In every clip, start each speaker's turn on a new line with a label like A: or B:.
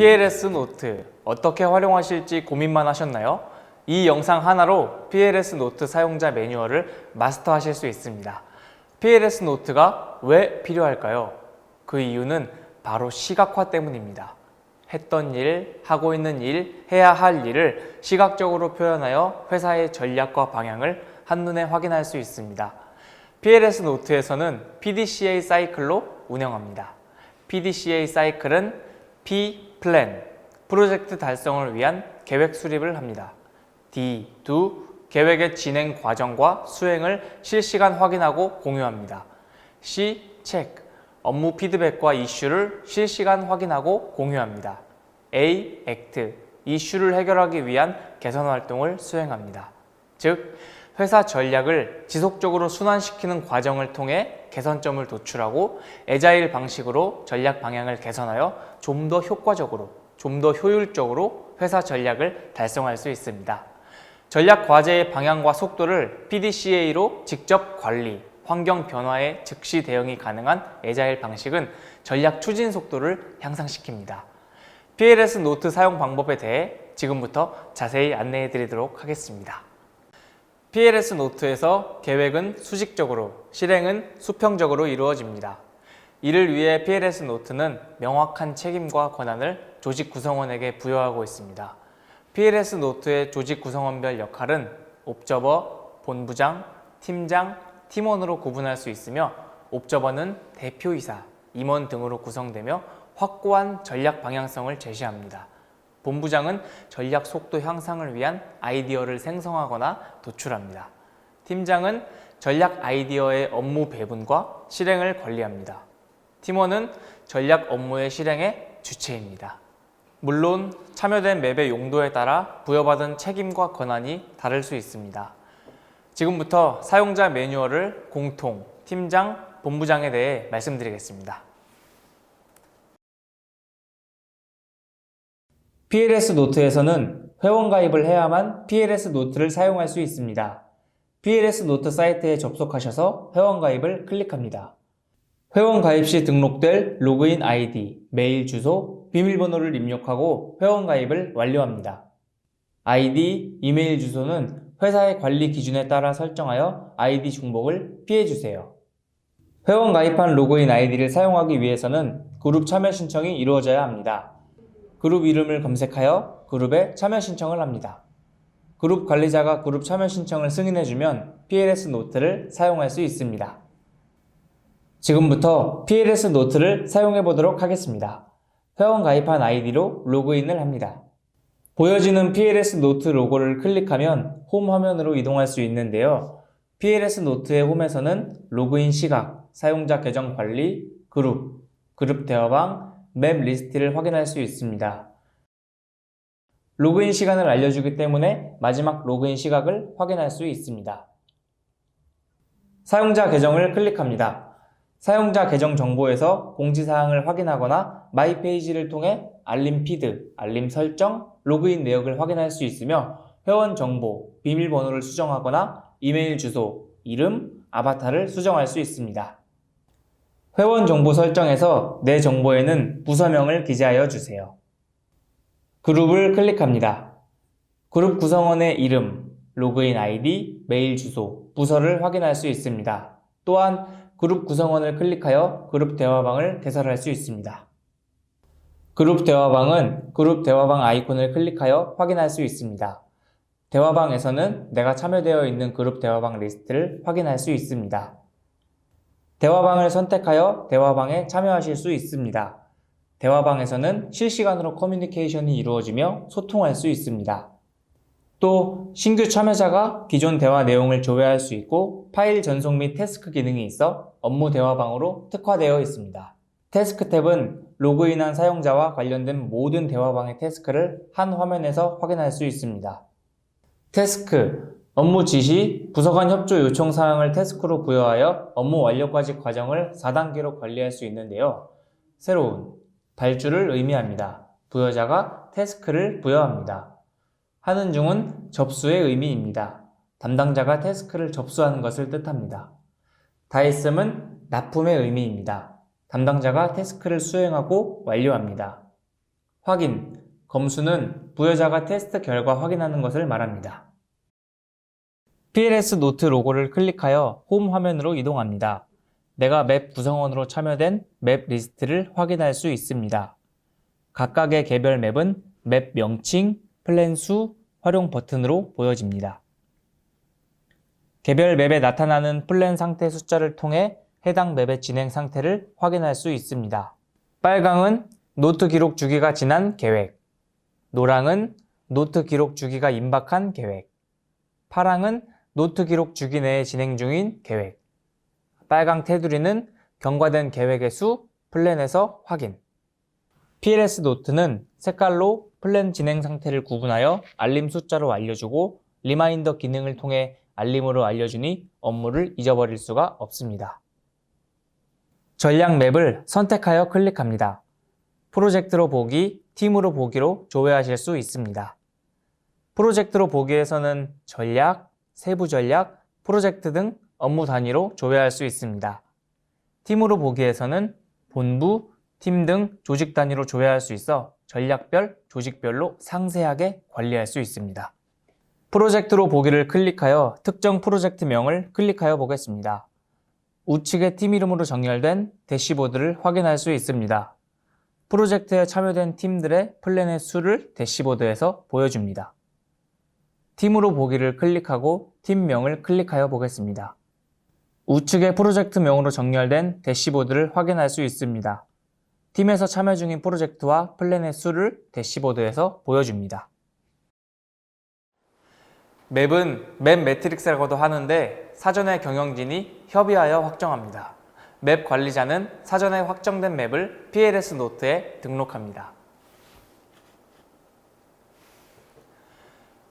A: PLS 노트 어떻게 활용하실지 고민만 하셨나요? 이 영상 하나로 PLS 노트 사용자 매뉴얼을 마스터하실 수 있습니다. PLS 노트가 왜 필요할까요? 그 이유는 바로 시각화 때문입니다. 했던 일, 하고 있는 일, 해야 할 일을 시각적으로 표현하여 회사의 전략과 방향을 한눈에 확인할 수 있습니다. PLS 노트에서는 PDCA 사이클로 운영합니다. PDCA 사이클은 P, 플랜, 프로젝트 달성을 위한 계획 수립을 합니다. D, do, 계획의 진행 과정과 수행을 실시간 확인하고 공유합니다. C, check, 업무 피드백과 이슈를 실시간 확인하고 공유합니다. A, act, 이슈를 해결하기 위한 개선 활동을 수행합니다. 즉, 회사 전략을 지속적으로 순환시키는 과정을 통해 개선점을 도출하고 애자일 방식으로 전략 방향을 개선하여 좀 더 효과적으로, 좀 더 효율적으로 회사 전략을 달성할 수 있습니다. 전략 과제의 방향과 속도를 PDCA로 직접 관리, 환경 변화에 즉시 대응이 가능한 애자일 방식은 전략 추진 속도를 향상시킵니다. PLS 노트 사용 방법에 대해 지금부터 자세히 안내해 드리도록 하겠습니다. PLS 노트에서 계획은 수직적으로, 실행은 수평적으로 이루어집니다. 이를 위해 PLS 노트는 명확한 책임과 권한을 조직 구성원에게 부여하고 있습니다. PLS 노트의 조직 구성원별 역할은 옵저버, 본부장, 팀장, 팀원으로 구분할 수 있으며 옵저버는 대표이사, 임원 등으로 구성되며 확고한 전략 방향성을 제시합니다. 본부장은 전략 속도 향상을 위한 아이디어를 생성하거나 도출합니다. 팀장은 전략 아이디어의 업무 배분과 실행을 관리합니다. 팀원은 전략 업무의 실행의 주체입니다. 물론 참여된 맵의 용도에 따라 부여받은 책임과 권한이 다를 수 있습니다. 지금부터 사용자 매뉴얼을 공통, 팀장, 본부장에 대해 말씀드리겠습니다. PLS 노트에서는 회원 가입을 해야만 PLS 노트를 사용할 수 있습니다. PLS 노트 사이트에 접속하셔서 회원 가입을 클릭합니다. 회원 가입 시 등록될 로그인 아이디, 메일 주소, 비밀번호를 입력하고 회원 가입을 완료합니다. 아이디, 이메일 주소는 회사의 관리 기준에 따라 설정하여 아이디 중복을 피해주세요. 회원 가입한 로그인 아이디를 사용하기 위해서는 그룹 참여 신청이 이루어져야 합니다. 그룹 이름을 검색하여 그룹에 참여 신청을 합니다. 그룹 관리자가 그룹 참여 신청을 승인해주면 PLS 노트를 사용할 수 있습니다. 지금부터 PLS 노트를 사용해 보도록 하겠습니다. 회원 가입한 아이디로 로그인을 합니다. 보여지는 PLS 노트 로고를 클릭하면 홈 화면으로 이동할 수 있는데요. PLS 노트의 홈에서는 로그인 시각, 사용자 계정 관리, 그룹 대화방, 맵 리스트를 확인할 수 있습니다. 로그인 시간을 알려주기 때문에 마지막 로그인 시각을 확인할 수 있습니다. 사용자 계정을 클릭합니다. 사용자 계정 정보에서 공지사항을 확인하거나 마이 페이지를 통해 알림 피드, 알림 설정, 로그인 내역을 확인할 수 있으며 회원 정보, 비밀번호를 수정하거나 이메일 주소, 이름, 아바타를 수정할 수 있습니다. 회원 정보 설정에서 내 정보에는 부서명을 기재하여 주세요. 그룹을 클릭합니다. 그룹 구성원의 이름, 로그인 아이디, 메일 주소, 부서를 확인할 수 있습니다. 또한 그룹 구성원을 클릭하여 그룹 대화방을 개설할 수 있습니다. 그룹 대화방은 그룹 대화방 아이콘을 클릭하여 확인할 수 있습니다. 대화방에서는 내가 참여되어 있는 그룹 대화방 리스트를 확인할 수 있습니다. 대화방을 선택하여 대화방에 참여하실 수 있습니다. 대화방에서는 실시간으로 커뮤니케이션이 이루어지며 소통할 수 있습니다. 또 신규 참여자가 기존 대화 내용을 조회할 수 있고 파일 전송 및 태스크 기능이 있어 업무 대화방으로 특화되어 있습니다. 태스크 탭은 로그인한 사용자와 관련된 모든 대화방의 태스크를 한 화면에서 확인할 수 있습니다. 태스크, 업무 지시, 부서 간 협조 요청 사항을 태스크로 부여하여 업무 완료까지 과정을 4단계로 관리할 수 있는데요. 새로운, 발주를 의미합니다. 부여자가 태스크를 부여합니다. 하는 중은 접수의 의미입니다. 담당자가 태스크를 접수하는 것을 뜻합니다. 다 했음은 납품의 의미입니다. 담당자가 태스크를 수행하고 완료합니다. 확인, 검수는 부여자가 테스트 결과 확인하는 것을 말합니다. PLS 노트 로고를 클릭하여 홈 화면으로 이동합니다. 내가 맵 구성원으로 참여된 맵 리스트를 확인할 수 있습니다. 각각의 개별 맵은 맵 명칭, 플랜 수, 활용 버튼으로 보여집니다. 개별 맵에 나타나는 플랜 상태 숫자를 통해 해당 맵의 진행 상태를 확인할 수 있습니다. 빨강은 노트 기록 주기가 지난 계획, 노랑은 노트 기록 주기가 임박한 계획, 파랑은 노트 기록 주기 내에 진행 중인 계획, 빨강 테두리는 경과된 계획의 수, 플랜에서 확인. PLS 노트는 색깔로 플랜 진행 상태를 구분하여 알림 숫자로 알려주고 리마인더 기능을 통해 알림으로 알려주니 업무를 잊어버릴 수가 없습니다. 전략 맵을 선택하여 클릭합니다. 프로젝트로 보기, 팀으로 보기로 조회하실 수 있습니다. 프로젝트로 보기에서는 전략, 세부 전략, 프로젝트 등 업무 단위로 조회할 수 있습니다. 팀으로 보기에서는 본부, 팀 등 조직 단위로 조회할 수 있어 전략별, 조직별로 상세하게 관리할 수 있습니다. 프로젝트로 보기를 클릭하여 특정 프로젝트명을 클릭하여 보겠습니다. 우측의 팀 이름으로 정렬된 대시보드를 확인할 수 있습니다. 프로젝트에 참여된 팀들의 플랜의 수를 대시보드에서 보여줍니다. 팀으로 보기를 클릭하고 팀명을 클릭하여 보겠습니다. 우측의 프로젝트명으로 정렬된 대시보드를 확인할 수 있습니다. 팀에서 참여 중인 프로젝트와 플랜의 수를 대시보드에서 보여줍니다. 맵은 맵 매트릭스라고도 하는데 사전에 경영진이 협의하여 확정합니다. 맵 관리자는 사전에 확정된 맵을 PLS 노트에 등록합니다.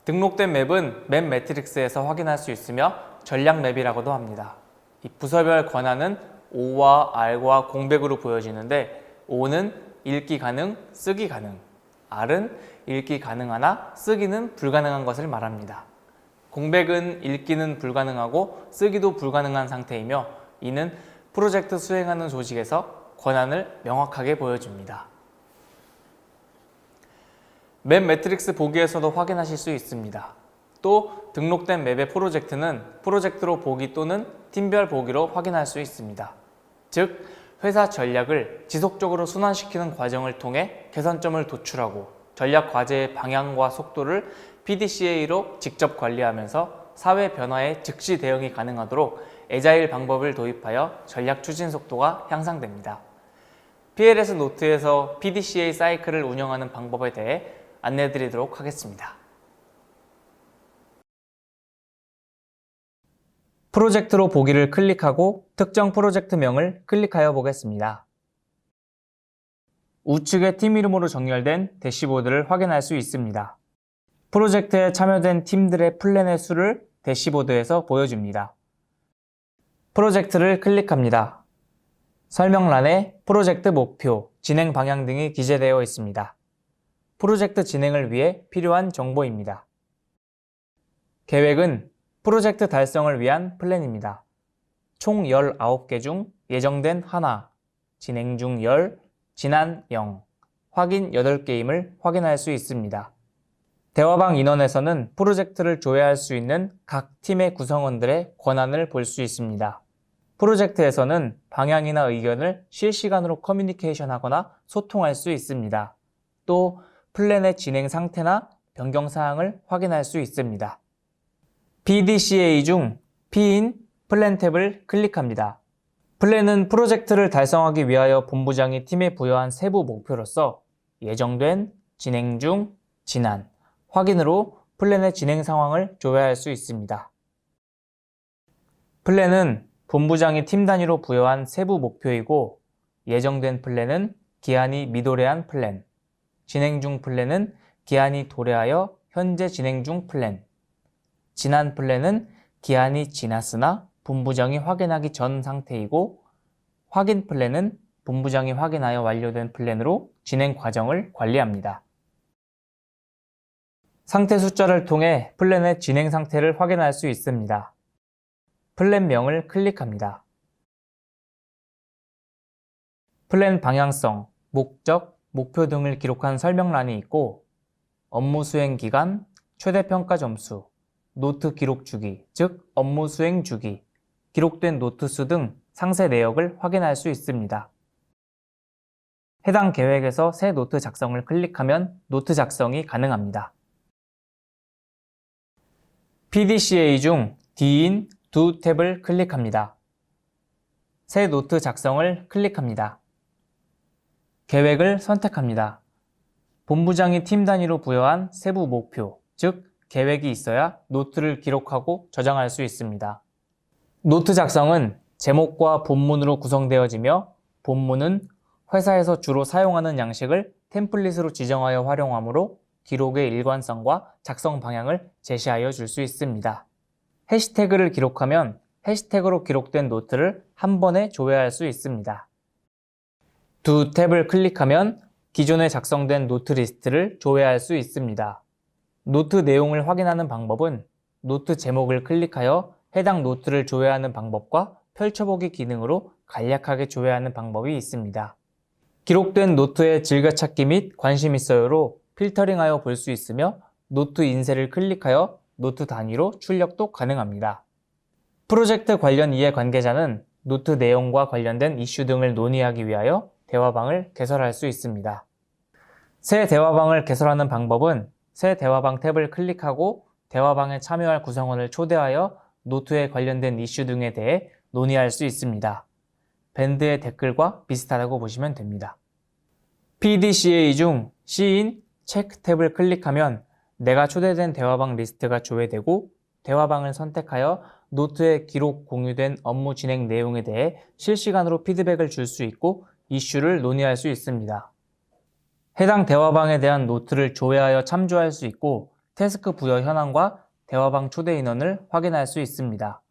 A: 등록된 맵은 맵 매트릭스에서 확인할 수 있으며 전략 맵이라고도 합니다. 이 부서별 권한은 O와 R과 공백으로 보여지는데 O는 읽기 가능, 쓰기 가능, R은 읽기 가능하나 쓰기는 불가능한 것을 말합니다. 공백은 읽기는 불가능하고 쓰기도 불가능한 상태이며 이는 프로젝트 수행하는 조직에서 권한을 명확하게 보여줍니다. 맵 매트릭스 보기에서도 확인하실 수 있습니다. 또 등록된 맵의 프로젝트는 프로젝트로 보기 또는 팀별 보기로 확인할 수 있습니다. 즉, 회사 전략을 지속적으로 순환시키는 과정을 통해 개선점을 도출하고 전략 과제의 방향과 속도를 PDCA로 직접 관리하면서 사회 변화에 즉시 대응이 가능하도록 애자일 방법을 도입하여 전략 추진 속도가 향상됩니다. PLS 노트에서 PDCA 사이클을 운영하는 방법에 대해 안내드리도록 하겠습니다. 프로젝트로 보기를 클릭하고 특정 프로젝트명을 클릭하여 보겠습니다. 우측의 팀 이름으로 정렬된 대시보드를 확인할 수 있습니다. 프로젝트에 참여된 팀들의 플랜의 수를 대시보드에서 보여줍니다. 프로젝트를 클릭합니다. 설명란에 프로젝트 목표, 진행 방향 등이 기재되어 있습니다. 프로젝트 진행을 위해 필요한 정보입니다. 계획은 프로젝트 달성을 위한 플랜입니다. 총 19개 중 예정된 하나, 진행 중 10, 지난 0, 확인 8개임을 확인할 수 있습니다. 대화방 인원에서는 프로젝트를 조회할 수 있는 각 팀의 구성원들의 권한을 볼 수 있습니다. 프로젝트에서는 방향이나 의견을 실시간으로 커뮤니케이션하거나 소통할 수 있습니다. 또 플랜의 진행 상태나 변경 사항을 확인할 수 있습니다. PDCA 중 P인 플랜 탭을 클릭합니다. 플랜은 프로젝트를 달성하기 위하여 본부장이 팀에 부여한 세부 목표로서 예정된, 진행 중, 지난, 확인으로 플랜의 진행 상황을 조회할 수 있습니다. 플랜은 본부장이 팀 단위로 부여한 세부 목표이고 예정된 플랜은 기한이 미도래한 플랜, 진행 중 플랜은 기한이 도래하여 현재 진행 중 플랜, 지난 플랜은 기한이 지났으나 본부장이 확인하기 전 상태이고 확인 플랜은 본부장이 확인하여 완료된 플랜으로 진행 과정을 관리합니다. 상태 숫자를 통해 플랜의 진행 상태를 확인할 수 있습니다. 플랜명을 클릭합니다. 플랜 방향성, 목적, 목표 등을 기록한 설명란이 있고 업무 수행 기간, 최대 평가 점수, 노트 기록 주기, 즉 업무 수행 주기, 기록된 노트 수 등 상세 내역을 확인할 수 있습니다. 해당 계획에서 새 노트 작성을 클릭하면 노트 작성이 가능합니다. PDCA 중 D인 Do 탭을 클릭합니다. 새 노트 작성을 클릭합니다. 계획을 선택합니다. 본부장이 팀 단위로 부여한 세부 목표, 즉 계획이 있어야 노트를 기록하고 저장할 수 있습니다. 노트 작성은 제목과 본문으로 구성되어지며 본문은 회사에서 주로 사용하는 양식을 템플릿으로 지정하여 활용하므로 기록의 일관성과 작성 방향을 제시하여 줄 수 있습니다. 해시태그를 기록하면 해시태그로 기록된 노트를 한 번에 조회할 수 있습니다. Do 탭을 클릭하면 기존에 작성된 노트 리스트를 조회할 수 있습니다. 노트 내용을 확인하는 방법은 노트 제목을 클릭하여 해당 노트를 조회하는 방법과 펼쳐보기 기능으로 간략하게 조회하는 방법이 있습니다. 기록된 노트의 즐겨찾기 및 관심 있어요로 필터링하여 볼 수 있으며 노트 인쇄를 클릭하여 노트 단위로 출력도 가능합니다. 프로젝트 관련 이해관계자는 노트 내용과 관련된 이슈 등을 논의하기 위하여 대화방을 개설할 수 있습니다. 새 대화방을 개설하는 방법은 새 대화방 탭을 클릭하고 대화방에 참여할 구성원을 초대하여 노트에 관련된 이슈 등에 대해 논의할 수 있습니다. 밴드의 댓글과 비슷하다고 보시면 됩니다. PDCA 중 C인 체크 탭을 클릭하면 내가 초대된 대화방 리스트가 조회되고 대화방을 선택하여 노트에 기록 공유된 업무 진행 내용에 대해 실시간으로 피드백을 줄 수 있고 이슈를 논의할 수 있습니다. 해당 대화방에 대한 노트를 조회하여 참조할 수 있고 태스크 부여 현황과 대화방 초대 인원을 확인할 수 있습니다.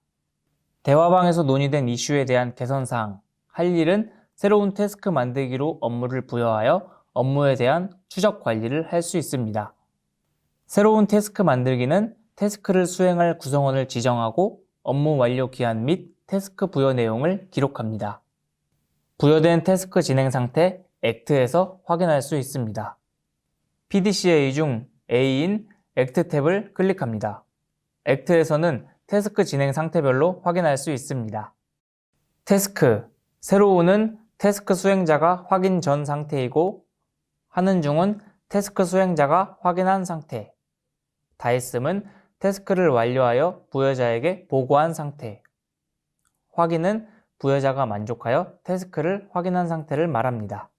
A: 대화방에서 논의된 이슈에 대한 개선사항, 할 일은 새로운 태스크 만들기로 업무를 부여하여 업무에 대한 추적 관리를 할 수 있습니다. 새로운 태스크 만들기는 태스크를 수행할 구성원을 지정하고 업무 완료 기한 및 태스크 부여 내용을 기록합니다. 부여된 태스크 진행 상태 액트에서 확인할 수 있습니다. PDCA 중 A인 액트 탭을 클릭합니다. 액트에서는 태스크 진행 상태별로 확인할 수 있습니다. 태스크, 새로 오는 태스크 수행자가 확인 전 상태이고 하는 중은 태스크 수행자가 확인한 상태, 다 했음은 태스크를 완료하여 부여자에게 보고한 상태, 확인은 부여자가 만족하여 태스크를 확인한 상태를 말합니다.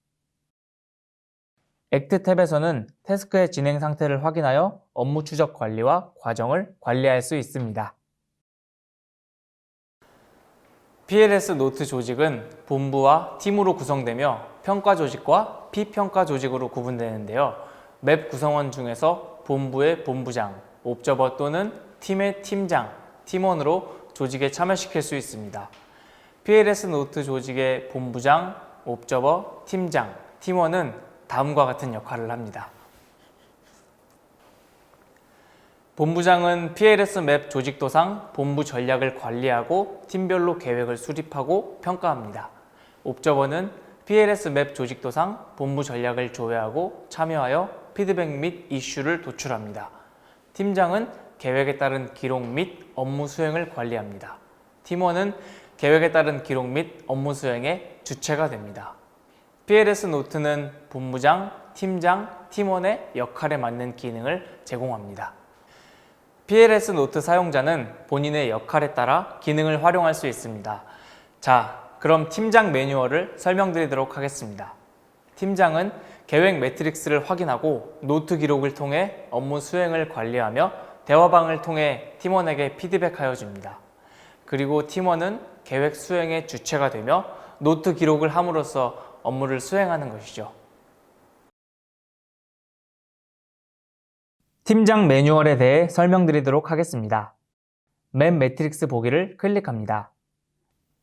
A: 액트 탭에서는 태스크의 진행 상태를 확인하여 업무 추적 관리와 과정을 관리할 수 있습니다. PLS 노트 조직은 본부와 팀으로 구성되며 평가 조직과 피평가 조직으로 구분되는데요. 맵 구성원 중에서 본부의 본부장, 옵저버 또는 팀의 팀장, 팀원으로 조직에 참여시킬 수 있습니다. PLS 노트 조직의 본부장, 옵저버, 팀장, 팀원은 다음과 같은 역할을 합니다. 본부장은 PLS 맵 조직도상 본부 전략을 관리하고 팀별로 계획을 수립하고 평가합니다. 옵저버는 PLS 맵 조직도상 본부 전략을 조회하고 참여하여 피드백 및 이슈를 도출합니다. 팀장은 계획에 따른 기록 및 업무 수행을 관리합니다. 팀원은 계획에 따른 기록 및 업무 수행의 주체가 됩니다. PLS 노트는 본부장, 팀장, 팀원의 역할에 맞는 기능을 제공합니다. PLS 노트 사용자는 본인의 역할에 따라 기능을 활용할 수 있습니다. 자, 그럼 팀장 매뉴얼을 설명드리도록 하겠습니다. 팀장은 계획 매트릭스를 확인하고 노트 기록을 통해 업무 수행을 관리하며 대화방을 통해 팀원에게 피드백하여 줍니다. 그리고 팀원은 계획 수행의 주체가 되며 노트 기록을 함으로써 업무를 수행하는 것이죠. 팀장 매뉴얼에 대해 설명드리도록 하겠습니다. 맵 매트릭스 보기를 클릭합니다.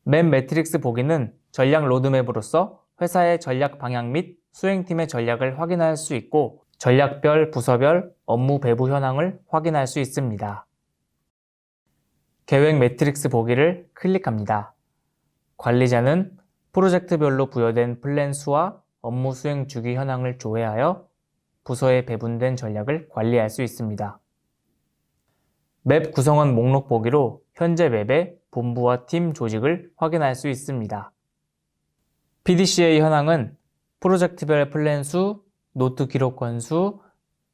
A: 맵 매트릭스 보기는 전략 로드맵으로서 회사의 전략 방향 및 수행팀의 전략을 확인할 수 있고 전략별, 부서별, 업무 배부 현황을 확인할 수 있습니다. 계획 매트릭스 보기를 클릭합니다. 관리자는 프로젝트별로 부여된 플랜 수와 업무 수행 주기 현황을 조회하여 부서에 배분된 전략을 관리할 수 있습니다. 맵 구성원 목록 보기로 현재 맵의 본부와 팀 조직을 확인할 수 있습니다. PDCA 현황은 프로젝트별 플랜 수, 노트 기록 건수,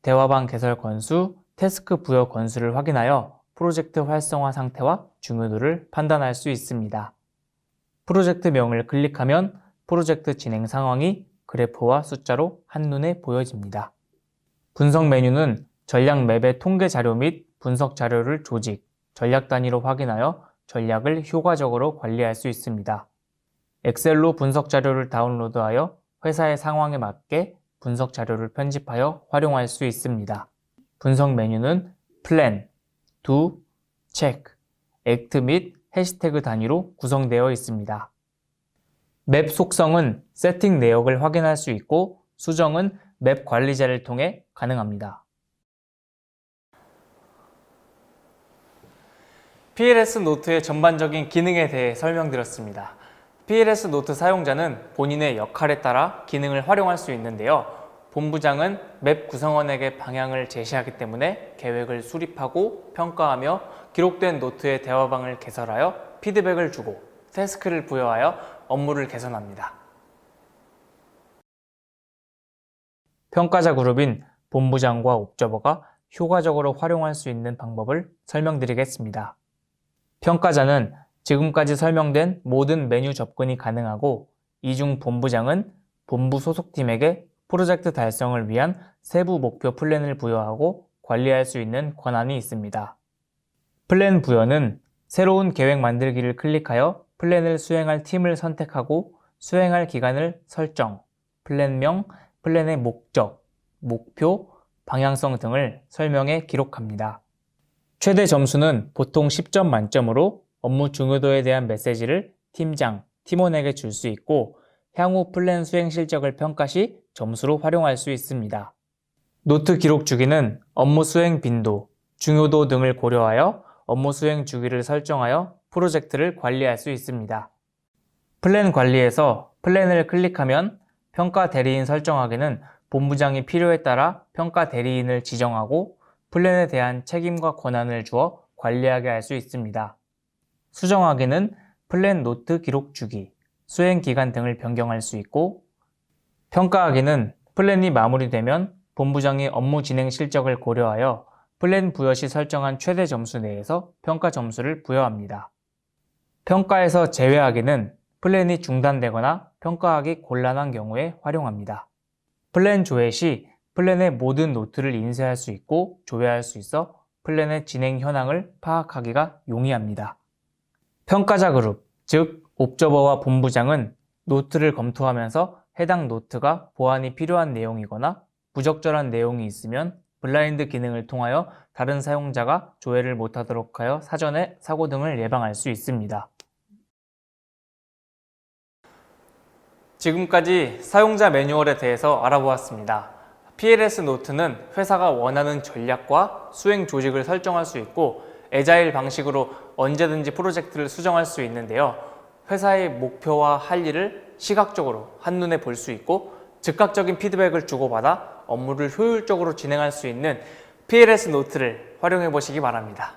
A: 대화방 개설 건수, 태스크 부여 건수를 확인하여 프로젝트 활성화 상태와 중요도를 판단할 수 있습니다. 프로젝트명을 클릭하면 프로젝트 진행 상황이 그래프와 숫자로 한눈에 보여집니다. 분석 메뉴는 전략 맵의 통계 자료 및 분석 자료를 조직, 전략 단위로 확인하여 전략을 효과적으로 관리할 수 있습니다. 엑셀로 분석 자료를 다운로드하여 회사의 상황에 맞게 분석 자료를 편집하여 활용할 수 있습니다. 분석 메뉴는 플랜, 도, 체크, 액트 및 해시태그 단위로 구성되어 있습니다. 맵 속성은 세팅 내역을 확인할 수 있고 수정은 맵 관리자를 통해 가능합니다. PLS 노트의 전반적인 기능에 대해 설명드렸습니다. PLS 노트 사용자는 본인의 역할에 따라 기능을 활용할 수 있는데요. 본부장은 맵 구성원에게 방향을 제시하기 때문에 계획을 수립하고 평가하며 기록된 노트의 대화방을 개설하여 피드백을 주고 태스크를 부여하여 업무를 개선합니다. 평가자 그룹인 본부장과 옵저버가 효과적으로 활용할 수 있는 방법을 설명드리겠습니다. 평가자는 지금까지 설명된 모든 메뉴 접근이 가능하고 이중 본부장은 본부 소속팀에게 프로젝트 달성을 위한 세부 목표 플랜을 부여하고 관리할 수 있는 권한이 있습니다. 플랜 부여는 새로운 계획 만들기를 클릭하여 플랜을 수행할 팀을 선택하고 수행할 기간을 설정, 플랜명, 플랜의 목적, 목표, 방향성 등을 설명해 기록합니다. 최대 점수는 보통 10점 만점으로 업무 중요도에 대한 메시지를 팀장, 팀원에게 줄 수 있고 향후 플랜 수행 실적을 평가 시 점수로 활용할 수 있습니다. 노트 기록 주기는 업무 수행 빈도, 중요도 등을 고려하여 업무 수행 주기를 설정하여 프로젝트를 관리할 수 있습니다. 플랜 관리에서 플랜을 클릭하면 평가 대리인 설정하기는 본부장이 필요에 따라 평가 대리인을 지정하고 플랜에 대한 책임과 권한을 주어 관리하게 할 수 있습니다. 수정하기는 플랜 노트 기록 주기, 수행 기간 등을 변경할 수 있고 평가하기는 플랜이 마무리되면 본부장이 업무 진행 실적을 고려하여 플랜 부여 시 설정한 최대 점수 내에서 평가 점수를 부여합니다. 평가에서 제외하기는 플랜이 중단되거나 평가하기 곤란한 경우에 활용합니다. 플랜 조회 시 플랜의 모든 노트를 인쇄할 수 있고 조회할 수 있어 플랜의 진행 현황을 파악하기가 용이합니다. 평가자 그룹, 즉 옵저버와 본부장은 노트를 검토하면서 해당 노트가 보완이 필요한 내용이거나 부적절한 내용이 있으면 블라인드 기능을 통하여 다른 사용자가 조회를 못하도록 하여 사전에 사고 등을 예방할 수 있습니다. 지금까지 사용자 매뉴얼에 대해서 알아보았습니다. PLS 노트는 회사가 원하는 전략과 수행 조직을 설정할 수 있고 애자일 방식으로 언제든지 프로젝트를 수정할 수 있는데요. 회사의 목표와 할 일을 시각적으로 한눈에 볼 수 있고 즉각적인 피드백을 주고받아 업무를 효율적으로 진행할 수 있는 PLS 노트를 활용해 보시기 바랍니다.